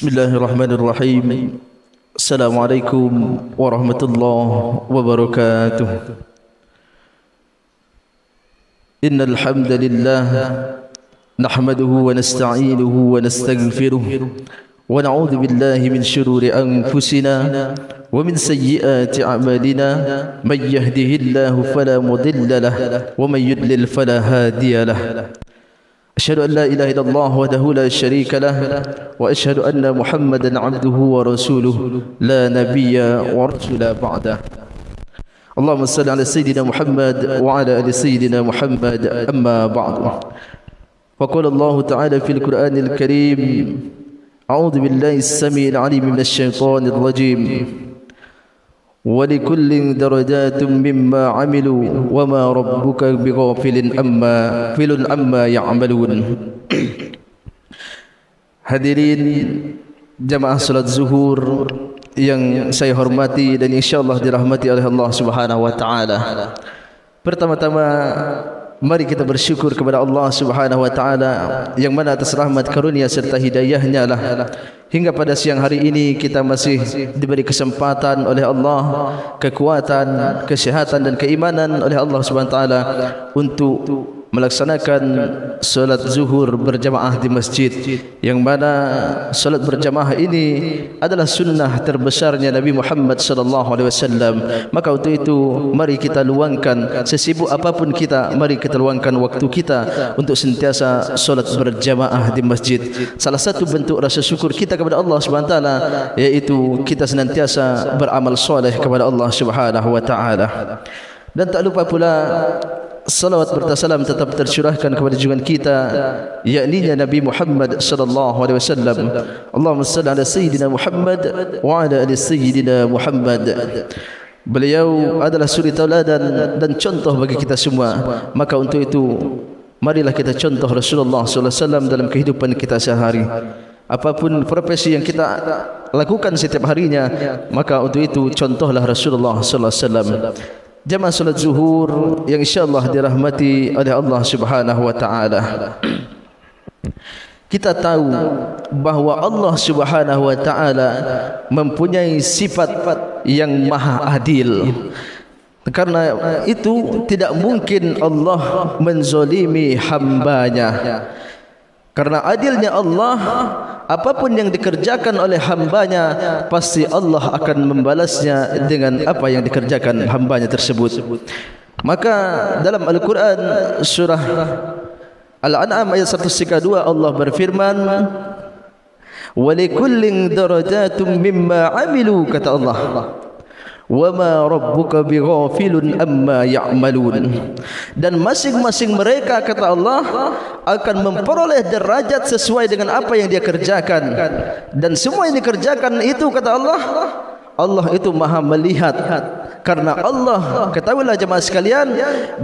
Bismillahirrahmanirrahim. Assalamualaikum warahmatullahi wabarakatuh. Innal hamdalillah nahmaduhu wa nasta'inuhu wa nastaghfiruh wa na'udzu billahi min shururi anfusina wa min sayyiati a'malina may yahdihillahu fala mudilla lahu wa may yudlil fala hadiya lahu. أشهد أن لا إله إلا الله وحده لا شريك له وأشهد أن محمدا عبده ورسوله لا نبي ورسول بعده. اللهم صل على سيدنا محمد وعلى آل سيدنا محمد. أما بعد، فقال الله تعالى في القرآن الكريم: أعوذ بالله السميع العليم من الشيطان الرجيم. ولكل درجات مما عملوا وما ربك بغافل عما يعملون. Hadirin jamaah salat zuhur yang saya hormati dan insyaallah dirahmati oleh Allah Subhanahu wa taala. Pertama-tama mari kita bersyukur kepada Allah Subhanahu wa taala yang mana atas rahmat karunia serta hidayahnya lah hingga pada siang hari ini kita masih diberi kesempatan oleh Allah, kekuatan, kesehatan dan keimanan oleh Allah Subhanahu wa taala untuk melaksanakan salat zuhur berjamaah di masjid, yang mana salat berjamaah ini adalah sunnah terbesarnya Nabi Muhammad sallallahu alaihi wasallam. Maka untuk itu mari kita luangkan, sesibuk apapun kita, mari kita luangkan waktu kita untuk sentiasa salat berjamaah di masjid. Salah satu bentuk rasa syukur kita kepada Allah Subhanahu wa taala yaitu kita senantiasa beramal soleh kepada Allah Subhanahu wa taala. Dan tak lupa pula salawat bertasalam tetap tercurahkan kepada junjungan kita, yakni Nabi Muhammad sallallahu alaihi wasallam. Allahumma shalli ala sayyidina Muhammad wa ala ali sayyidina Muhammad. Beliau adalah suri tauladan dan contoh bagi kita semua. Maka untuk itu marilah kita contoh Rasulullah sallallahu alaihi wasallam dalam kehidupan kita sehari. Apapun profesi yang kita lakukan setiap harinya, maka untuk itu contohlah Rasulullah sallallahu alaihi wasallam. Jamaah salat zuhur yang insyaallah dirahmati oleh Allah Subhanahu wa taala. Kita tahu bahawa Allah Subhanahu wa taala mempunyai sifat yang maha adil. Karena itu tidak mungkin Allah menzalimi hambanya. Karena adilnya Allah, apapun yang dikerjakan oleh hambanya pasti Allah akan membalasnya dengan apa yang dikerjakan hambanya tersebut. Maka dalam Al-Quran surah Al-An'am ayat 132 Allah berfirman, "Walikullin darajatum mimma 'amilu," kata Allah, "Wama rabbuka bighafilun amma ya'malun." Dan masing-masing mereka, kata Allah, akan memperoleh derajat sesuai dengan apa yang dia kerjakan. Dan semua yang dikerjakan itu, kata Allah, Allah itu maha melihat. Karena Allah, ketahuilah jemaah sekalian,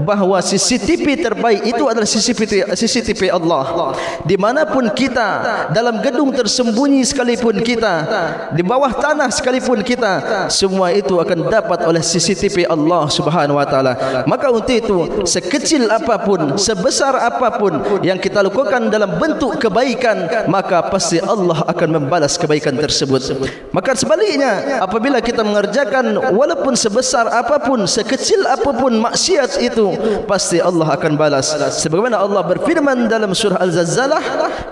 bahawa CCTV terbaik itu adalah CCTV Allah. Dimanapun kita, dalam gedung tersembunyi sekalipun kita, di bawah tanah sekalipun kita, semua itu akan dapat oleh CCTV Allah Subhanahu wa taala. Maka untuk itu, sekecil apapun, sebesar apapun yang kita lakukan dalam bentuk kebaikan, maka pasti Allah akan membalas kebaikan tersebut. Maka sebaliknya, apabila kita mengerjakan walaupun sebesar apapun, sekecil apapun maksiat itu, pasti Allah akan balas. Sebagaimana Allah berfirman dalam surah Al-Zalzalah,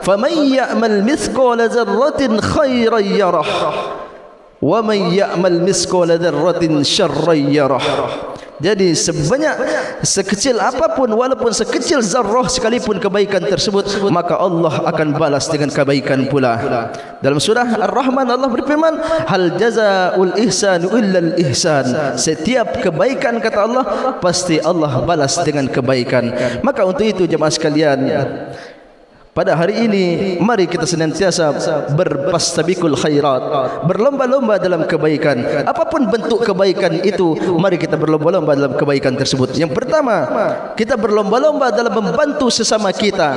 "Faman ya'mal mithqala dzarratin khairan yarah, wa man ya'mal mithqala dzarratin syarran yarah." Jadi sekecil apapun, walaupun sekecil zarrah sekalipun kebaikan tersebut, maka Allah akan balas dengan kebaikan pula. Dalam surah Ar-Rahman Allah berfirman, "Hal jazaa'ul ihsan illal ihsan." Setiap kebaikan, kata Allah, pasti Allah balas dengan kebaikan. Maka untuk itu jemaah sekalian, pada hari ini mari kita senantiasa berfastabiqul khairat, berlomba-lomba dalam kebaikan. Apapun bentuk kebaikan itu, mari kita berlomba-lomba dalam kebaikan tersebut. Yang pertama, kita berlomba-lomba dalam membantu sesama kita.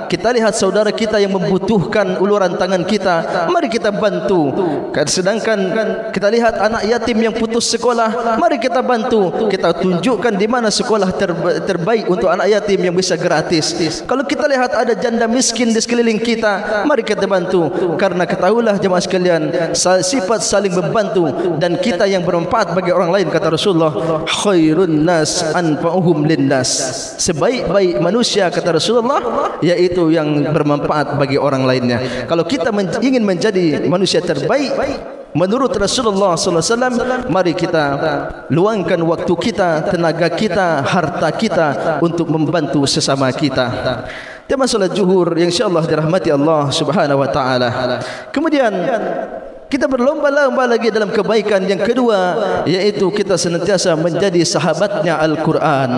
Kita lihat saudara kita yang membutuhkan uluran tangan kita, mari kita bantu. Sedangkan kita lihat anak yatim yang putus sekolah, mari kita bantu. Kita tunjukkan di mana sekolah terbaik untuk anak yatim yang bisa gratis. Kalau kita lihat ada janda miskin miskin di sekeliling kita, mari kita bantu. Karena ketahuilah jemaah sekalian, sifat saling membantu dan kita yang bermanfaat bagi orang lain, kata Rasulullah, khairun nas anfa'uhum linnas. Sebaik-baik manusia, kata Rasulullah, yaitu yang bermanfaat bagi orang lainnya. Kalau kita ingin menjadi manusia terbaik menurut Rasulullah sallallahu alaihi wasallam, mari kita luangkan waktu kita, tenaga kita, harta kita untuk membantu sesama kita. Tema salat zuhur yang insyaallah dirahmati Allah Subhanahu wa taala. Kemudian kita berlomba-lomba lagi dalam kebaikan yang kedua, yaitu kita senantiasa menjadi sahabatnya Al-Quran.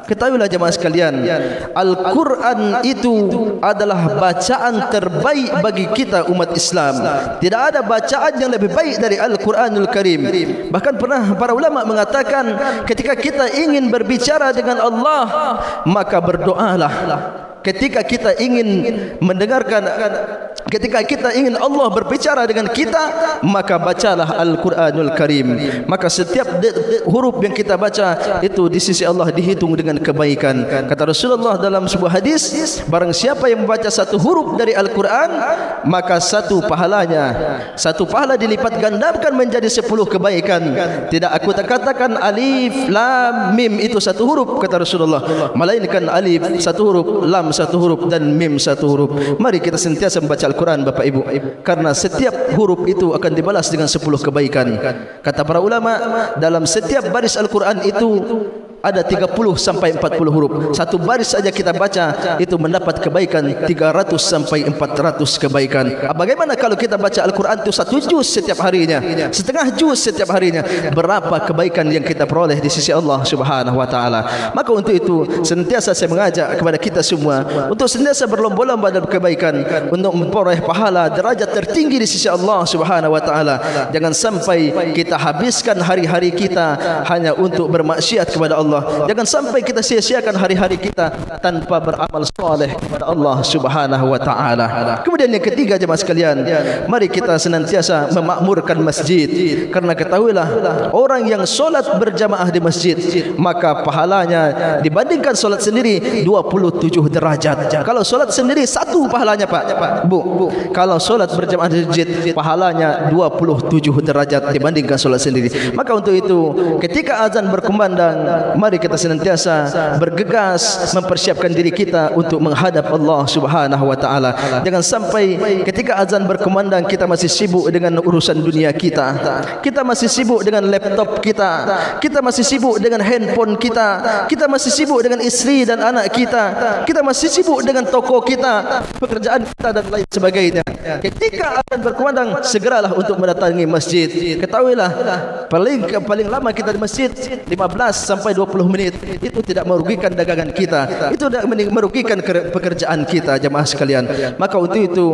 Ketahuilah jemaah sekalian, Al-Quran itu adalah bacaan terbaik bagi kita umat Islam. Tidak ada bacaan yang lebih baik dari Al-Quranul Karim. Bahkan pernah para ulama mengatakan, ketika kita ingin berbicara dengan Allah, maka berdoalah. Ketika kita ingin mendengarkan, ketika kita ingin Allah berbicara dengan kita, maka bacalah Al-Quranul Karim. Maka setiap huruf yang kita baca itu di sisi Allah dihitung dengan kebaikan. Kata Rasulullah dalam sebuah hadis, barang siapa yang membaca satu huruf dari Al-Quran, maka satu pahalanya, satu pahala dilipat gandakan menjadi 10 kebaikan. Tidak aku katakan alif lam mim itu satu huruf, kata Rasulullah, melainkan alif satu huruf, lam satu huruf, dan mim satu huruf. Mari kita sentiasa membaca Al-Quran, Bapak Ibu, karena setiap huruf itu akan dibalas dengan 10 kebaikan. Kata para ulama, dalam setiap baris Al-Quran itu ada 30 sampai 40 huruf. Satu baris saja kita baca itu mendapat kebaikan 300 sampai 400 kebaikan. Bagaimana kalau kita baca Al-Quran itu 1 juz setiap harinya, setengah juz setiap harinya? Berapa kebaikan yang kita peroleh di sisi Allah Subhanahu wa taala. Maka untuk itu senantiasa saya mengajak kepada kita semua untuk senantiasa berlomba-lomba dalam kebaikan untuk memperoleh pahala derajat tertinggi di sisi Allah Subhanahu wa taala. Jangan sampai kita habiskan hari-hari kita hanya untuk bermaksiat kepada Allah. Jangan sampai kita sia-siakan hari-hari kita tanpa beramal soleh kepada Allah Subhanahu wa taala. Kemudian yang ketiga jemaah sekalian, mari kita senantiasa memakmurkan masjid. Karena ketahuilah, orang yang solat berjamaah di masjid, maka pahalanya dibandingkan solat sendiri 27 derajat. Kalau solat sendiri 1 pahalanya Pak, Bu. Kalau solat berjamaah di masjid, pahalanya 27 derajat dibandingkan solat sendiri. Maka untuk itu, ketika azan berkumandang, mari kita senantiasa bergegas mempersiapkan diri kita untuk menghadap Allah Subhanahu wa taala. Jangan sampai ketika azan berkumandang kita masih sibuk dengan urusan dunia kita. Kita masih sibuk dengan laptop kita. Kita masih sibuk dengan handphone kita. Kita masih sibuk dengan istri dan anak kita. Kita masih sibuk dengan toko kita, pekerjaan kita dan lain sebagainya. Ketika azan berkumandang, segeralah untuk mendatangi masjid. Ketahuilah, paling lama kita di masjid 15 sampai 20 menit, itu tidak merugikan dagangan kita, itu tidak merugikan pekerjaan kita jemaah sekalian. Maka untuk itu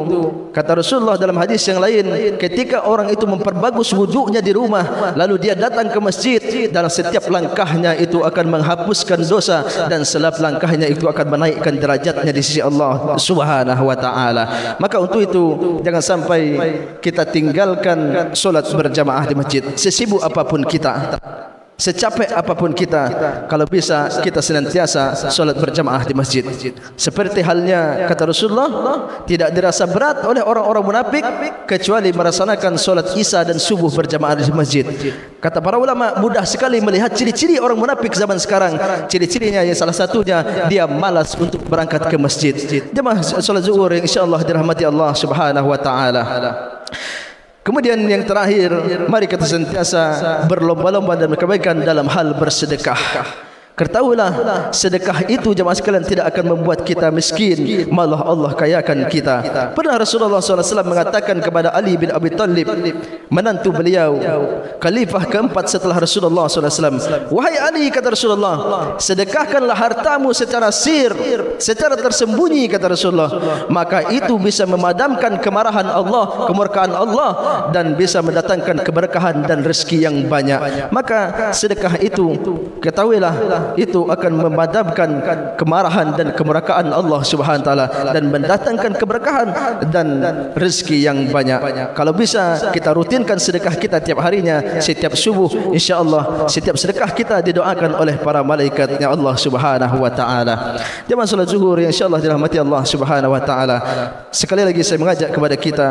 kata Rasulullah dalam hadis yang lain, ketika orang itu memperbagus wuduknya di rumah, lalu dia datang ke masjid, dalam setiap langkahnya itu akan menghapuskan dosa, dan setiap langkahnya itu akan menaikkan derajatnya di sisi Allah Subhanahu wa taala. Maka untuk itu jangan sampai kita tinggalkan solat berjamaah di masjid, sesibuk apapun kita, secapek apapun kita, kalau bisa kita senantiasa solat berjamaah di masjid. Seperti halnya kata Rasulullah, tidak dirasa berat oleh orang-orang munafik kecuali merasakan solat isya dan subuh berjamaah di masjid. Kata para ulama, mudah sekali melihat ciri-ciri orang munafik zaman sekarang. Ciri-cirinya yang salah satunya, dia malas untuk berangkat ke masjid. Jemaah solat zuhur yang insyaallah dirahmati Allah Subhanahu wa taala. Kemudian yang terakhir, mari kita sentiasa berlomba-lomba dalam kebaikan dalam hal bersedekah. Ketahuilah, sedekah itu jemaah sekalian tidak akan membuat kita miskin, malah Allah kayakan kita. Pernah Rasulullah SAW mengatakan kepada Ali bin Abi Thalib, menantu beliau, khalifah keempat setelah Rasulullah SAW, wahai Ali, kata Rasulullah, sedekahkanlah hartamu secara sir, secara tersembunyi, kata Rasulullah, maka itu bisa memadamkan kemarahan Allah, kemurkaan Allah, dan bisa mendatangkan keberkahan dan rezeki yang banyak. Maka sedekah itu, ketahuilah, itu akan memadamkan kemarahan dan kemurkaan Allah Subhanahu wa taala dan mendatangkan keberkahan dan rezeki yang banyak. Kalau bisa kita rutinkan sedekah kita tiap harinya, setiap subuh, insya-Allah setiap sedekah kita didoakan oleh para malaikatnya Allah Subhanahu wa taala. Jemaah salat zuhur yang insya-Allah dirahmati Allah Subhanahu wa taala. Sekali lagi saya mengajak kepada kita,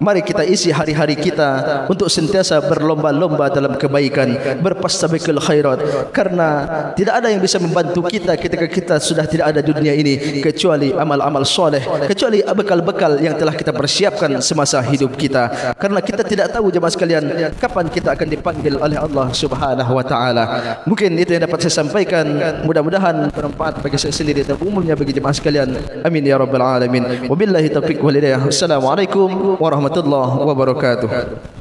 mari kita isi hari-hari kita untuk sentiasa berlomba-lomba dalam kebaikan, berpastabiqul khairat, karena tidak ada yang bisa membantu kita ketika kita sudah tidak ada di dunia ini kecuali amal-amal soleh, kecuali bekal-bekal yang telah kita persiapkan semasa hidup kita. Karena kita tidak tahu jemaah sekalian kapan kita akan dipanggil oleh Allah Subhanahu wa taala. Mungkin itu yang dapat saya sampaikan, mudah-mudahan bermanfaat bagi saya sendiri dan umumnya bagi jemaah sekalian. Amin ya rabbal alamin. Wabillahi taufiq wal hidayah. Assalamualaikum warahmatullahi wabarakatuh.